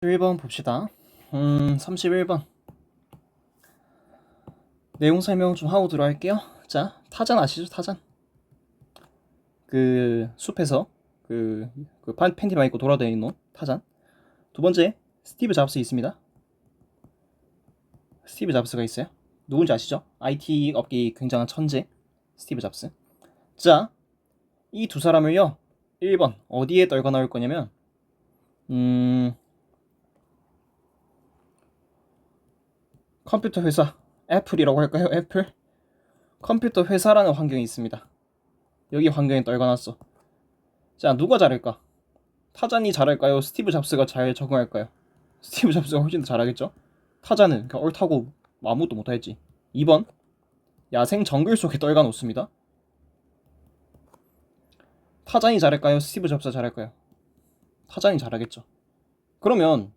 1번 봅시다. 31번. 내용 설명 좀 하고 들어갈게요. 자, 타잔 아시죠? 타잔. 그 숲에서 팬티만 입고 돌아다니는 놈 타잔. 두 번째, 스티브 잡스 있습니다. 스티브 잡스가 있어요. 누군지 아시죠? IT 업계 굉장한 천재 스티브 잡스. 자, 이 두 사람을요. 1번 어디에 떨궈 넣을 거냐면 컴퓨터 회사 애플이라고 할까요? 애플? 컴퓨터 회사라는 환경이 있습니다. 여기 환경에 떨궈놨어. 자, 누가 잘할까? 타잔이 잘할까요? 스티브 잡스가 잘 적응할까요? 스티브 잡스가 훨씬 더 잘하겠죠? 타잔은 그냥 옳다고 아무것도 못하겠지. 2번 야생 정글 속에 떨궈 놓습니다. 타잔이 잘할까요? 스티브 잡스가 잘할까요? 타잔이 잘하겠죠. 그러면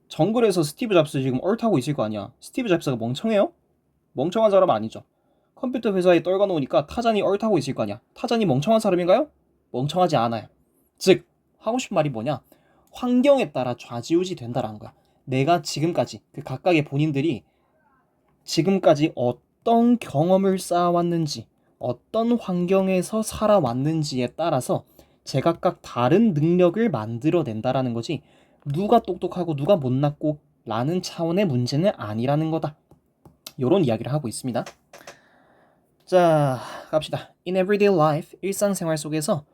정글에서 스티브 잡스 지금 옳다고 있을 거 아니야. 스티브 잡스가 멍청해요? 멍청한 사람 아니죠. 컴퓨터 회사에 떨궈 놓으니까 타잔이 옳다고 있을 거 아니야. 타잔이 멍청한 사람인가요? 멍청하지 않아요. 즉 하고 싶은 말이 뭐냐, 환경에 따라 좌지우지 된다라는 거야. 내가 지금까지 그 각각의 본인들이 지금까지 어떤 경험을 쌓아왔는지, 어떤 환경에서 살아왔는지에 따라서 제각각 다른 능력을 만들어낸다라는 거지, 누가 똑똑하고 누가 못났고 라는 차원의 문제는 아니라는 거다. 요런 이야기를 하고 있습니다. 자, 갑시다. In everyday life, 일상생활 속에서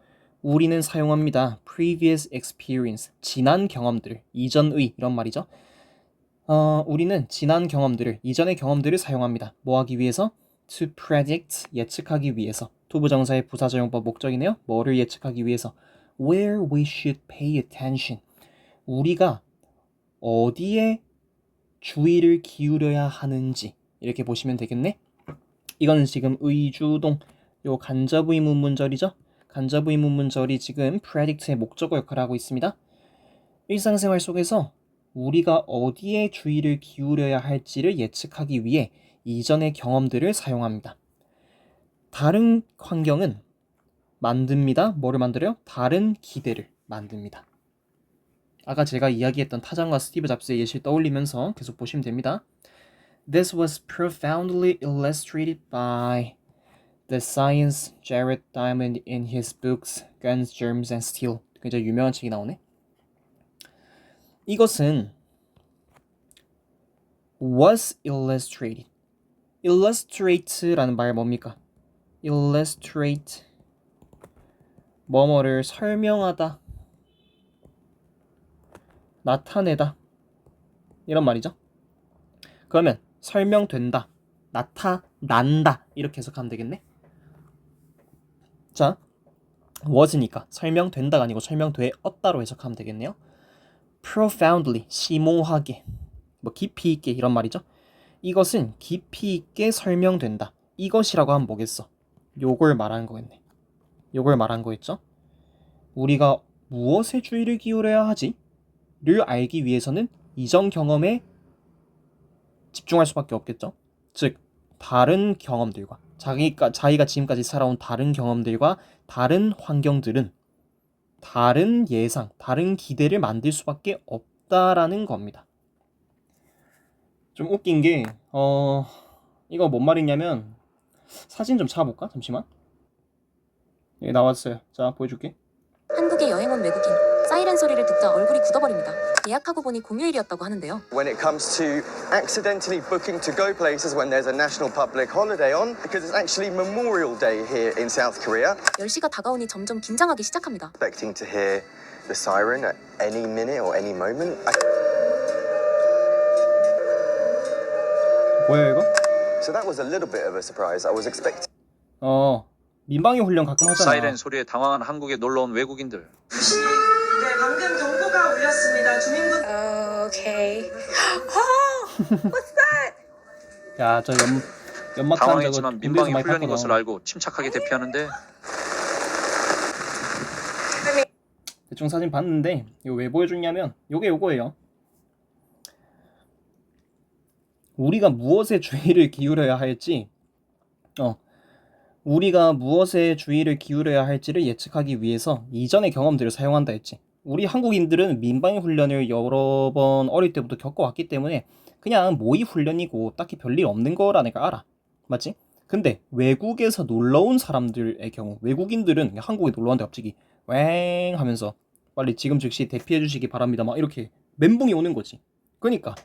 우리는 사용합니다. previous experience, 지난 경험들, 이전의 이런 말이죠. 우리는 지난 경험들을, 이전의 경험들을 사용합니다. 뭐 하기 위해서? to predict, 예측하기 위해서. 투부정사의 부사적용법 목적이네요. 뭐를 예측하기 위해서? where we should pay attention, 우리가 어디에 주의를 기울여야 하는지, 이렇게 보시면 되겠네. 이거는 지금 의주동, 요 간접의문문절이죠. 간접의문문절이 지금 predict의 목적어 역할을 하고 있습니다. 일상생활 속에서 우리가 어디에 주의를 기울여야 할지를 예측하기 위해 이전의 경험들을 사용합니다. 다른 환경은 만듭니다. 뭐를 만들어요? 다른 기대를 만듭니다. 아까 제가 이야기했던 타잔과 스티브 잡스의 예시를 떠올리면서 계속 보시면 됩니다. This was profoundly illustrated by the science Jared Diamond in his books Guns, Germs and Steel. 굉장히 유명한 책이 나오네. 이것은 was illustrated. illustrate라는 말 뭡니까? illustrate, 뭐뭐를 설명하다, 나타내다, 이런 말이죠. 그러면 설명된다, 나타난다, 이렇게 해석하면 되겠네. 자, was니까 설명된다가 아니고 설명되었다로 해석하면 되겠네요. profoundly, 심오하게, 뭐 깊이 있게, 이런 말이죠. 이것은 깊이 있게 설명된다. 이것이라고 하면 뭐겠어? 요걸 말하는 거겠네. 요걸 말한 거겠죠? 우리가 무엇에 주의를 기울여야 하지? 를 알기 위해서는 이전 경험에 집중할 수밖에 없겠죠. 즉, 다른 경험들과 자기가 지금까지 살아온 다른 경험들과 다른 환경들은 다른 예상, 다른 기대를 만들 수밖에 없다라는 겁니다. 좀 웃긴 게 이거 뭔 말이냐면, 사진 좀 찾아볼까? 잠시만. 여기 나왔어요. 자, 보여줄게. 한국에 여행 온 외국인, 사이렌 소리를 듣자 얼굴이 굳어버립니다. 예약하고 보니 공휴일이었다고 하는데요. When it comes to accidentally booking to go places when there's a national public holiday on, because it's actually Memorial Day here in South Korea. 10시가 다가오니 점점 긴장하기 시작합니다. Expecting to hear the siren at any minute or any moment. 뭐야 이거? So that was a little bit of a surprise. I was expecting. 민방위 훈련 가끔 하잖아. 사이렌 소리에 당황한 한국에 놀러온 외국인들. 네, 방금 경보가 울렸습니다. 주민분. 오케이. 야, 저 연막탄 저거 당황했지만 군대에서 민방위 많이 훈련인 봤거든. 것을 알고 침착하게 대피하는데 대충 사진 봤는데 이거 왜 보여줬냐면 요거예요. 우리가 무엇에 주의를 기울여야 할지, 우리가 무엇에 주의를 기울여야 할지를 예측하기 위해서 이전의 경험들을 사용한다 했지. 우리 한국인들은 민방위 훈련을 여러 번 어릴 때부터 겪어왔기 때문에 그냥 모의 훈련이고 딱히 별일 없는 거라는 걸 알아. 맞지? 근데 외국에서 놀러 온 사람들의 경우, 외국인들은 한국에 놀러 왔는데 갑자기 왱 하면서 빨리 지금 즉시 대피해 주시기 바랍니다. 막 이렇게 멘붕이 오는 거지. 그러니까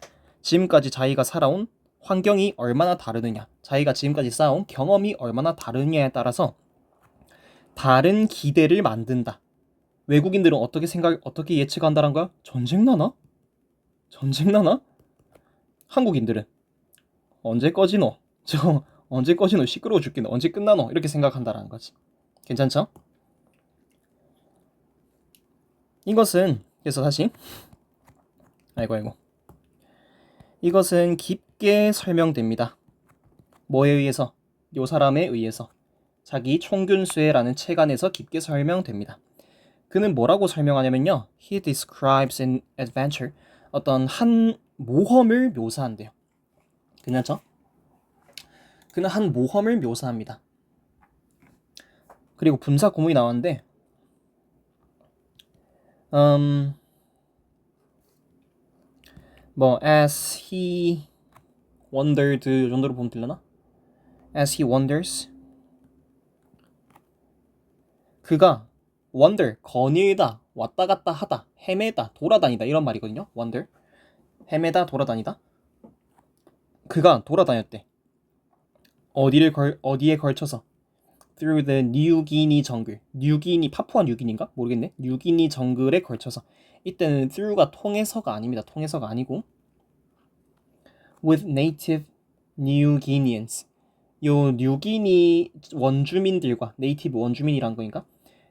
지금까지 자기가 살아온 환경이 얼마나 다르느냐, 자기가 지금까지 쌓아온 경험이 얼마나 다르냐에 따라서 다른 기대를 만든다. 외국인들은 어떻게 예측한다는 거야? 전쟁 나나? 전쟁 나나? 한국인들은 언제 꺼지노? 저 언제 꺼지노? 시끄러워 죽겠네. 언제 끝나노? 이렇게 생각한다라는 거지. 괜찮죠? 이것은 그래서 다시 아이고 이것은 깊게 설명됩니다. 뭐에 의해서? 요 사람에 의해서. 자기 총균수애라는 책 안에서 깊게 설명됩니다. 그는 뭐라고 설명하냐면요. He describes an adventure. 어떤 한 모험을 묘사한대요. 괜찮죠? 그는 한 모험을 묘사합니다. 그리고 분사 구문이 나왔는데 as he wondered 이 정도로 보면 되려나? As he wonders 그가 wonder, 거닐다, 왔다 갔다 하다, 헤매다, 돌아다니다 이런 말이거든요. wonder, 헤매다, 돌아다니다. 그가 돌아다녔대. 어디에 걸쳐서? Through the New Guinea jungle. 파푸아 뉴기니인가? 모르겠네. 뉴기니 정글에 걸쳐서. 이때는 through가 통해서가 아닙니다. 통해서가 아니고 with native New Guineans. 요 뉴기니 원주민들과 네이티브 원주민이란 거니까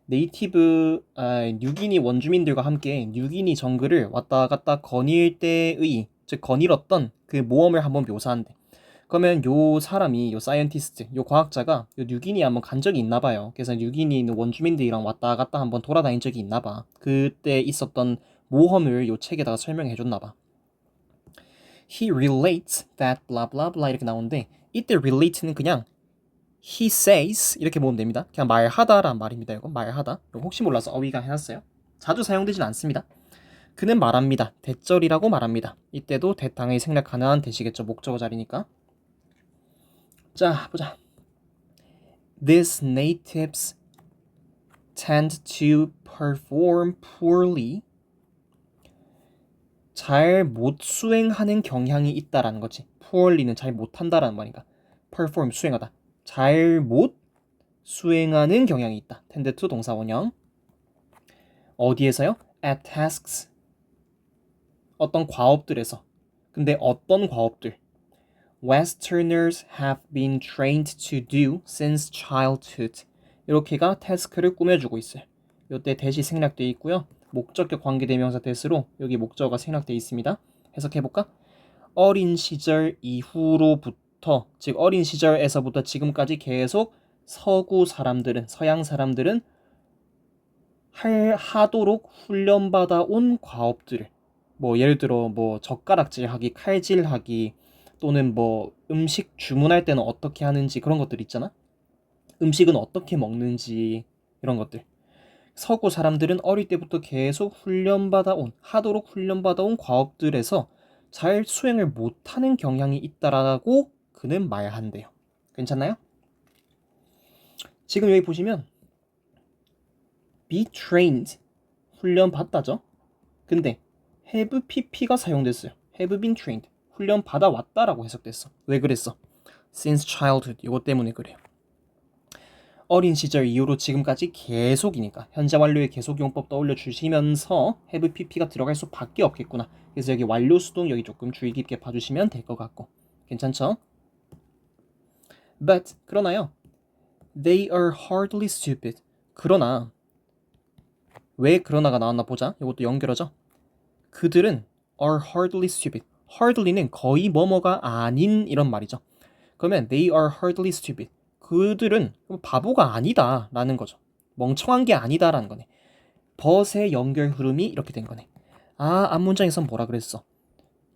뉴기니 원주민들과 함께 뉴기니 정글을 왔다 갔다 거닐 때의 즉 거닐었던 그 모험을 한번 묘사한대. 그러면 요 사람이 요 사이언티스트 요 과학자가 요 뉴기니 한번 간 적이 있나 봐요. 그래서 뉴기니 있는 원주민들이랑 왔다 갔다 한번 돌아다닌 적이 있나 봐. 그때 있었던 모험을 요 책에다가 설명해 줬나 봐. He relates that blah blah blah 이렇게 나오는데 이때 relate는 그냥 he says 이렇게 보면 됩니다. 그냥 말하다란 말입니다. 이거 말하다. 이거 혹시 몰라서 어휘가 해놨어요. 자주 사용되진 않습니다. 그는 말합니다. 대절이라고 말합니다. 이때도 대당연히 생략 가능한 대시겠죠. 목적어 자리니까. 자, 보자. These natives tend to perform poorly. 잘 못 수행하는 경향이 있다라는 거지. poorly는 잘 못한다라는 말이니까. perform, 수행하다. 잘 못 수행하는 경향이 있다. tend to 동사 원형. 어디에서요? at tasks. 어떤 과업들에서. 근데 어떤 과업들? Westerners have been trained to do since childhood. 이렇게가 태스크를 꾸며주고 있어요. 이때 대시 생략되어 있고요. 목적격 관계대명사 대스로 여기 목적어가 생략되어 있습니다. 해석해볼까? 어린 시절 이후로부터 즉 어린 시절에서부터 지금까지 계속 서구 사람들은 서양 사람들은 하도록 훈련받아 온 과업들을 뭐 예를 들어 뭐 젓가락질하기, 칼질하기 또는 뭐 음식 주문할 때는 어떻게 하는지 그런 것들 있잖아. 음식은 어떻게 먹는지 이런 것들. 서구 사람들은 어릴 때부터 계속 하도록 훈련받아 온 과업들에서 잘 수행을 못하는 경향이 있다라고 그는 말한대요. 괜찮나요? 지금 여기 보시면 be trained 훈련 받다죠. 근데 have pp가 사용됐어요. have been trained 훈련 받아왔다라고 해석됐어. 왜 그랬어? since childhood 이것 때문에 그래요. 어린 시절 이후로 지금까지 계속이니까 현재 완료의 계속용법 떠올려 주시면서 have pp가 들어갈 수밖에 없겠구나. 그래서 여기 완료 수동 여기 조금 주의 깊게 봐주시면 될 것 같고 괜찮죠? But 그러나요. They are hardly stupid. 그러나 왜 그러나가 나왔나 보자. 이것도 연결하죠. 그들은 are hardly stupid. hardly는 거의 뭐뭐가 아닌 이런 말이죠. 그러면 they are hardly stupid. 그들은 바보가 아니다 라는 거죠. 멍청한 게 아니다 라는 거네. but의 연결 흐름이 이렇게 된 거네. 앞문장에선 뭐라 그랬어?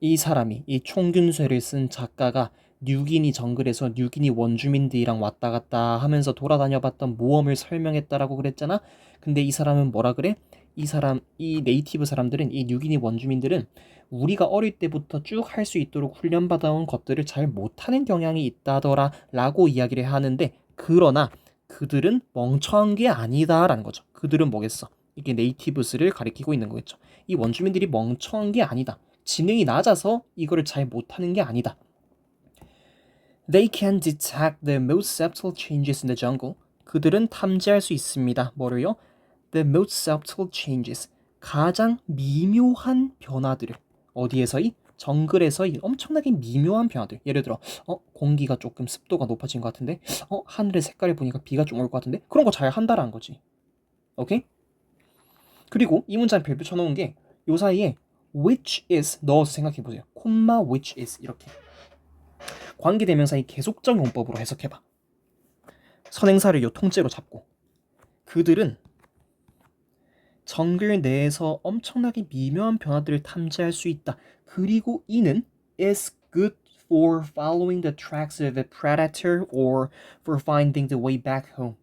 이 사람이 이 총균쇠를 쓴 작가가 뉴기니 정글에서 뉴기니 원주민들이랑 왔다 갔다 하면서 돌아다녀 봤던 모험을 설명했다라고 그랬잖아. 근데 이 사람은 뭐라 그래? 이 네이티브 사람들은, 이 뉴기니 원주민들은 우리가 어릴 때부터 쭉 할 수 있도록 훈련받아온 것들을 잘 못하는 경향이 있다더라 라고 이야기를 하는데, 그러나 그들은 멍청한 게 아니다라는 거죠. 그들은 뭐겠어? 이게 네이티브스를 가리키고 있는 거겠죠. 이 원주민들이 멍청한 게 아니다. 지능이 낮아서 이거를 잘 못하는 게 아니다. They can detect the most subtle changes in the jungle. 그들은 탐지할 수 있습니다. 뭐를요? The most subtle changes. 가장 미묘한 변화들을. 어디에서이? 정글에서의 엄청나게 미묘한 변화들. 예를 들어 공기가 조금 습도가 높아진 것 같은데, 하늘의 색깔을 보니까 비가 좀 올 것 같은데, 그런 거 잘 한다라는 거지. 오케이? 그리고 이 문장 별표 쳐놓은 게 요 사이에 which is 넣어서 생각해보세요. 콤마 which is 이렇게 관계대명사의 계속적 용법으로 해석해봐. 선행사를 요 통째로 잡고, 그들은 정글 내에서 엄청나게 미묘한 변화들을 탐지할 수 있다. 그리고 이는 is good for following the tracks of a predator or for finding the way back home.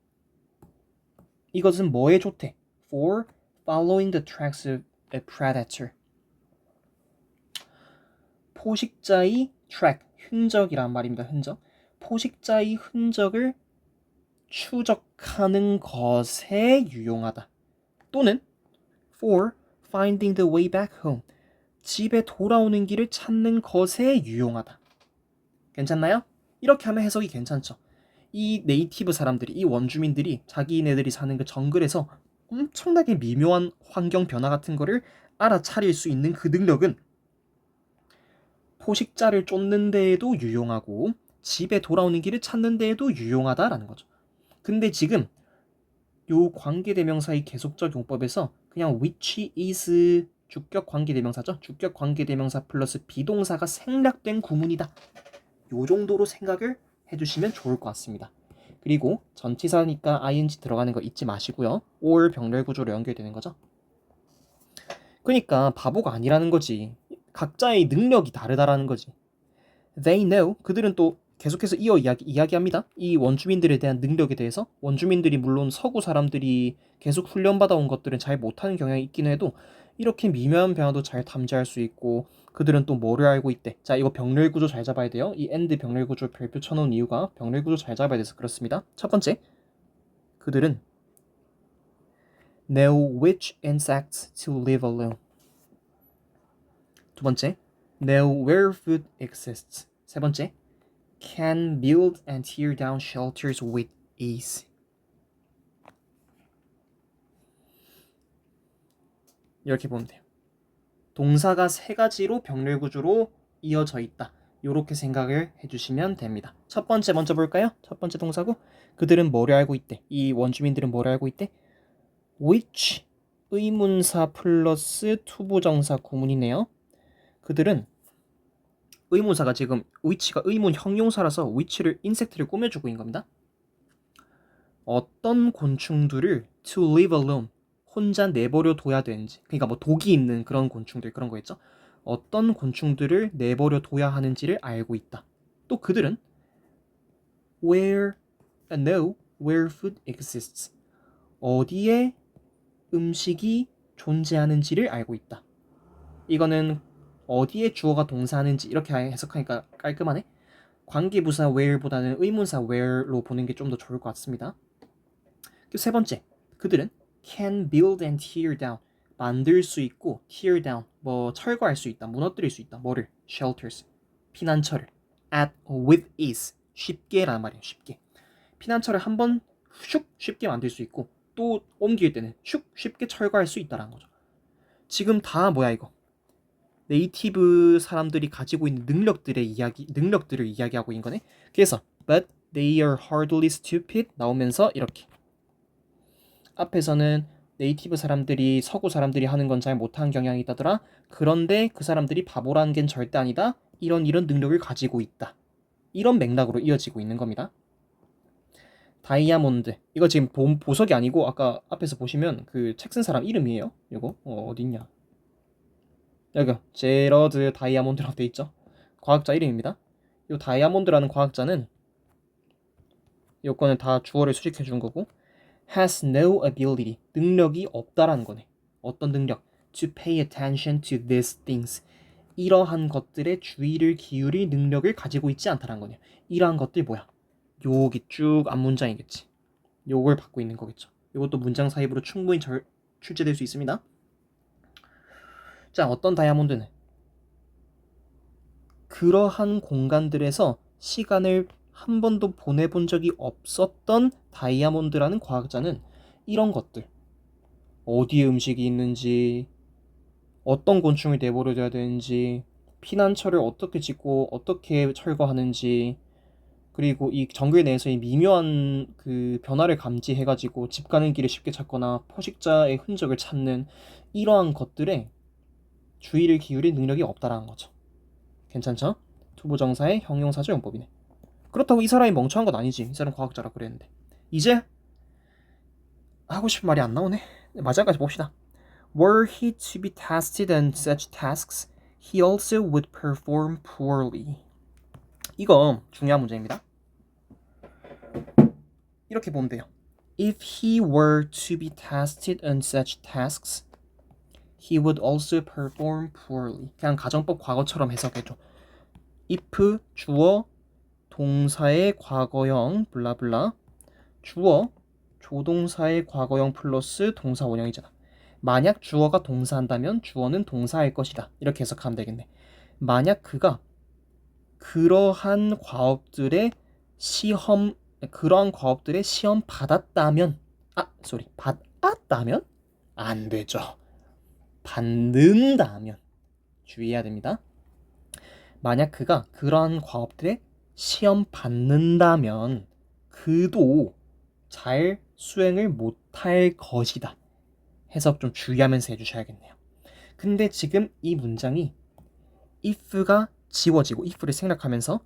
이것은 뭐에 좋대? For following the tracks of a predator. 포식자의 track, 흔적이란 말입니다. 흔적. 포식자의 흔적을 추적하는 것에 유용하다. 또는 for finding the way back home. 집에 돌아오는 길을 찾는 것에 유용하다. 괜찮나요? 이렇게 하면 해석이 괜찮죠. 이 네이티브 사람들이, 이 원주민들이 자기네들이 사는 그 정글에서 엄청나게 미묘한 환경 변화 같은 거를 알아차릴 수 있는 그 능력은 포식자를 쫓는 데에도 유용하고 집에 돌아오는 길을 찾는 데에도 유용하다라는 거죠. 근데 지금 요 관계대명사의 계속적 용법에서 그냥 which is 주격 관계대명사죠. 주격 관계대명사 플러스 비동사가 생략된 구문이다. 요 정도로 생각을 해주시면 좋을 것 같습니다. 그리고 전치사니까 ing 들어가는 거 잊지 마시고요. or 병렬 구조로 연결되는 거죠. 그러니까 바보가 아니라는 거지. 각자의 능력이 다르다라는 거지. They know. 그들은 또 계속해서 이야기합니다. 이 원주민들에 대한 능력에 대해서. 원주민들이 물론 서구 사람들이 계속 훈련받아온 것들은 잘 못하는 경향이 있긴 해도 이렇게 미묘한 변화도 잘 탐지할 수 있고, 그들은 또 뭐를 알고 있대. 자, 이거 병렬 구조 잘 잡아야 돼요. 이 and 병렬 구조 별표 쳐놓은 이유가 병렬 구조 잘 잡아야 돼서 그렇습니다. 첫 번째, 그들은 know which insects to leave alone. 두 번째, know where food exists. 세 번째, can build and tear down shelters with ease. 이렇게 보면 돼요. 동사가 세 가지로 병렬 구조로 이어져 있다. 이렇게 생각을 해주시면 됩니다. 첫 번째 먼저 볼까요? 첫 번째 동사고, 그들은 뭐를 알고 있대? 이 원주민들은 뭐를 알고 있대? which 의문사 플러스 투부정사 구문이네요. 그들은 의문사가 지금 which가 의문 형용사라서 which를 인섹트를 꾸며주고 있는 겁니다. 어떤 곤충들을 to leave alone, 혼자 내버려 둬야 되는지, 그러니까 뭐 독이 있는 그런 곤충들, 그런 거겠죠. 어떤 곤충들을 내버려 둬야 하는지를 알고 있다. 또 그들은 know where food exists, 어디에 음식이 존재하는지를 알고 있다. 이거는 어디에 주어가 동사하는지 이렇게 해석하니까 깔끔하네. 관계부사 where보다는 의문사 where로 보는 게 좀 더 좋을 것 같습니다. 세 번째, 그들은 can build and tear down, 만들 수 있고 tear down, 뭐 철거할 수 있다, 무너뜨릴 수 있다. 뭐를? shelters, 피난처를 with ease, 쉽게라는 말이에요. 쉽게. 피난처를 한번 슉 쉽게 만들 수 있고, 또 옮길 때는 슉 쉽게 철거할 수 있다라는 거죠. 지금 다 뭐야 이거? 네이티브 사람들이 가지고 있는 능력들을 이야기하고 있는 거네. 그래서 but they are hardly stupid 나오면서 이렇게 앞에서는 네이티브 사람들이 서구 사람들이 하는 건 잘 못하는 경향이 있다더라. 그런데 그 사람들이 바보라는 게 절대 아니다. 이런 능력을 가지고 있다. 이런 맥락으로 이어지고 있는 겁니다. 다이아몬드, 이거 지금 보석이 아니고 아까 앞에서 보시면 그 책 쓴 사람 이름이에요. 이거 어디 있냐? 여기 제러드 다이아몬드라고 돼 있죠. 과학자 이름입니다. 이 다이아몬드라는 과학자는 요거는 다 주어를 수식해 준 거고, has no ability, 능력이 없다라는 거네. 어떤 능력? To pay attention to these things. 이러한 것들에 주의를 기울일 능력을 가지고 있지 않다는 거냐. 이러한 것들 뭐야? 여기 쭉 앞문장이겠지. 요걸 받고 있는 거겠죠. 이것도 문장 사입으로 충분히 출제될 수 있습니다. 자, 어떤 다이아몬드는 그러한 공간들에서 시간을 한 번도 보내본 적이 없었던 다이아몬드라는 과학자는 이런 것들, 어디에 음식이 있는지, 어떤 곤충을 내버려둬야 되는지, 피난처를 어떻게 짓고 어떻게 철거하는지, 그리고 이 정글 내에서의 미묘한 그 변화를 감지해가지고 집 가는 길을 쉽게 찾거나 포식자의 흔적을 찾는 이러한 것들에 주의를 기울일 능력이 없다라는 거죠. 괜찮죠? 투부정사의 형용사죠, 용법이네. 그렇다고 이 사람이 멍청한 건 아니지. 이 사람 과학자라 그랬는데. 이제 하고 싶은 말이 안 나오네. 마지막까지 봅시다. Were he to be tested on such tasks, he also would perform poorly. 이거 중요한 문제입니다. 이렇게 보면 돼요. If he were to be tested on such tasks, he would also perform poorly. 그냥 가정법 과거처럼 해석해줘. if 주어 동사의 과거형 블라블라 주어 조동사의 과거형 플러스 동사 원형이잖아. 만약 주어가 동사한다면 주어는 동사일 것이다. 이렇게 해석하면 되겠네. 만약 그가 그러한 과업들의 시험 받았다면 받았다면 안 되죠. 받는다면 주의해야 됩니다. 만약 그가 그러한 과업들의 시험 받는다면 그도 잘 수행을 못할 것이다. 해석 좀 주의하면서 해주셔야겠네요. 근데 지금 이 문장이 if가 지워지고 if를 생략하면서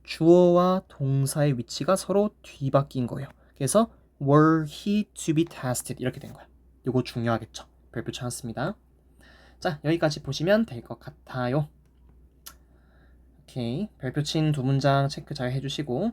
주어와 동사의 위치가 서로 뒤바뀐 거예요. 그래서 were he to be tested 이렇게 된 거야. 이거 중요하겠죠. 별표 찾았습니다. 자, 여기까지 보시면 될 것 같아요. 오케이, 별표 친 두 문장 체크 잘 해주시고